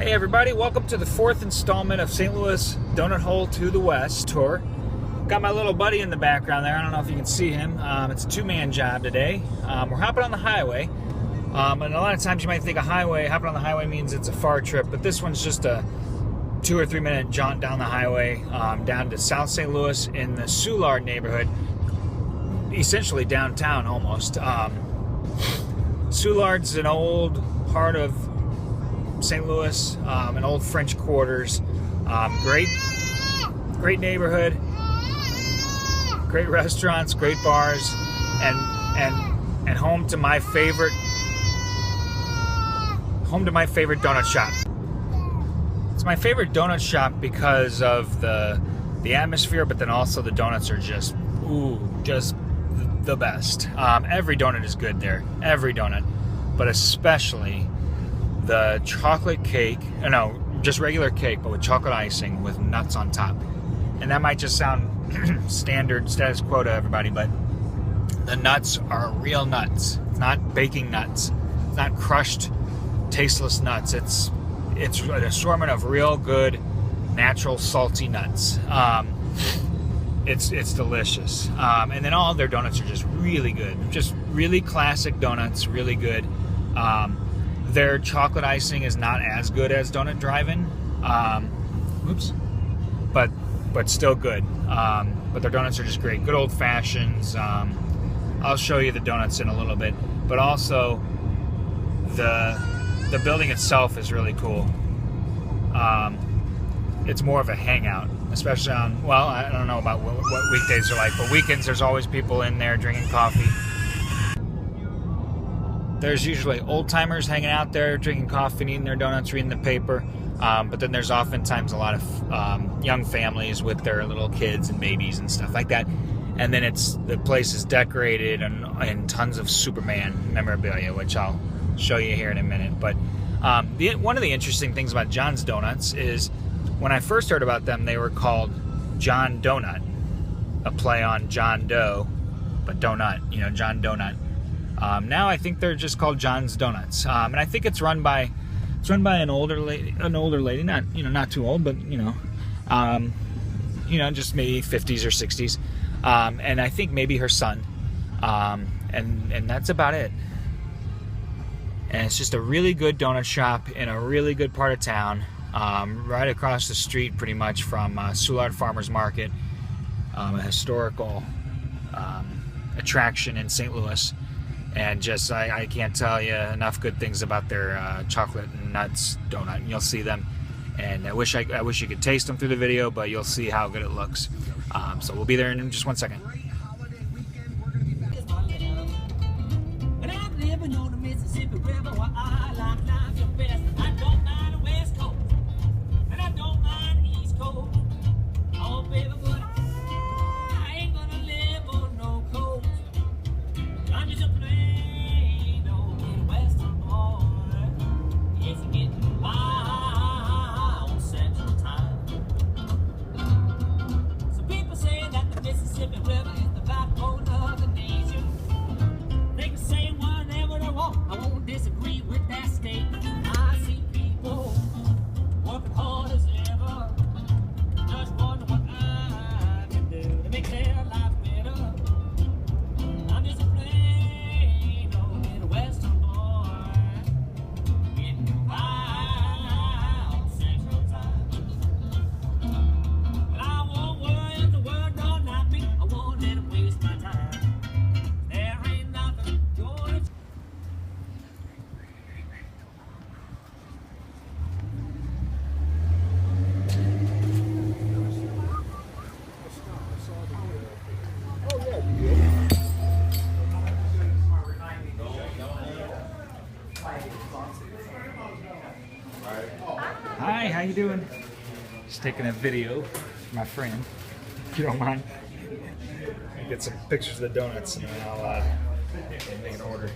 Hey everybody, welcome to the fourth installment of St. Louis Donut Hole to the West tour. Got my little buddy in the background there. I don't know if you can see him. It's a two-man job today. We're hopping on the highway. And a lot of times you might think hopping on the highway means it's a far trip, but this one's just a 2 or 3 minute jaunt down the highway, down to South St. Louis in the Soulard neighborhood, essentially downtown almost. Soulard's an old part of St. Louis, an old French quarters, great neighborhood, great restaurants, great bars, and home to my favorite donut shop. It's my favorite donut shop because of the atmosphere, but then also the donuts are just the best. Every donut is good there, every donut, but especially the chocolate cake, just regular cake, but with chocolate icing with nuts on top. And that might just sound standard status quo to everybody, but the nuts are real nuts. It's not baking nuts. It's not crushed, tasteless nuts. It's an assortment of real good, natural, salty nuts. It's delicious. And then all of their donuts are just really good. Just really classic donuts, really good. Their chocolate icing is not as good as Donut Drive-In, but still good. But their donuts are just great. Good old fashions. I'll show you the donuts in a little bit, but also the building itself is really cool. It's more of a hangout, especially on, well, I don't know about what weekdays are like, but weekends there's always people in there drinking coffee. There's usually old-timers hanging out there, drinking coffee, eating their donuts, reading the paper. But then there's oftentimes a lot of young families with their little kids and babies and stuff like that. And then the place is decorated and tons of Superman memorabilia, which I'll show you here in a minute. But one of the interesting things about John's Donuts is when I first heard about them, they were called John Donut, a play on John Doe, but donut, John Donut. Now I think they're just called John's Donuts, and I think it's run by an older lady, not too old, but just maybe 50s or 60s, and I think maybe her son, and that's about it. And it's just a really good donut shop in a really good part of town, right across the street, pretty much from Soulard Farmers Market, a historical attraction in St. Louis. And just, I can't tell you enough good things about their chocolate and nuts donut. And you'll see them, and I wish you could taste them through the video, but you'll see how good it looks. So we'll be there in just 1 second. Hi, how you doing? Just taking a video for my friend, if you don't mind. Get some pictures of the donuts and then I'll make an order.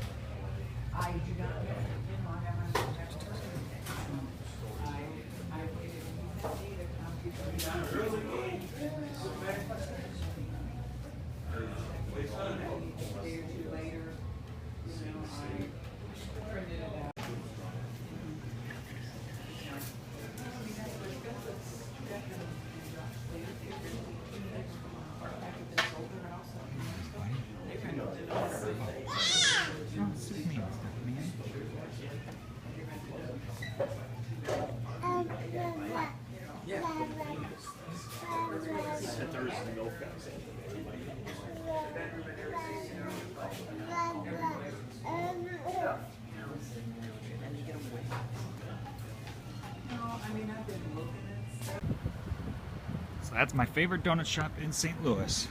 So that's my favorite donut shop in St. Louis.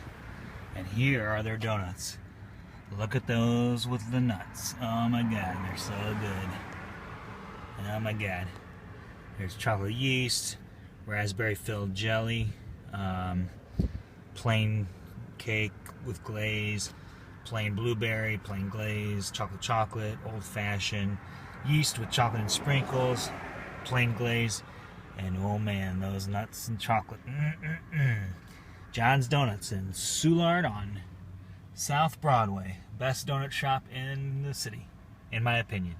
And here are their donuts. Look at those with the nuts. Oh my god, they're so good. Oh my god. There's chocolate yeast, raspberry filled jelly, plain cake with glaze, plain blueberry, plain glaze, chocolate, old fashioned, yeast with chocolate and sprinkles, plain glaze, and oh man, those nuts and chocolate. John's Donuts in Soulard on South Broadway. Best donut shop in the city, in my opinion.